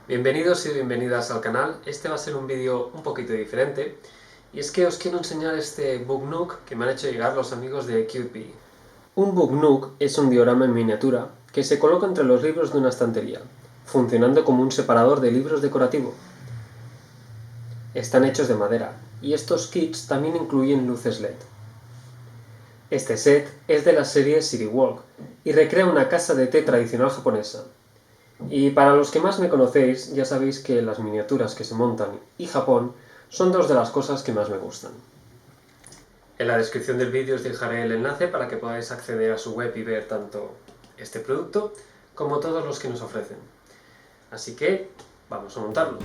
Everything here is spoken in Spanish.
Bienvenidos y bienvenidas al canal. Este va a ser un vídeo un poquito diferente y es que os quiero enseñar este Book Nook que me han hecho llegar los amigos de CUTEBEE. Un Book Nook es un diorama en miniatura que se coloca entre los libros de una estantería, funcionando como un separador de libros decorativo. Están hechos de madera y estos kits también incluyen luces LED. Este set es de la serie City Walk y recrea una casa de té tradicional japonesa. Y para los que más me conocéis, ya sabéis que las miniaturas que se montan y Japón son dos de las cosas que más me gustan. En la descripción del vídeo os dejaré el enlace para que podáis acceder a su web y ver tanto este producto como todos los que nos ofrecen. Así que, vamos a montarlo.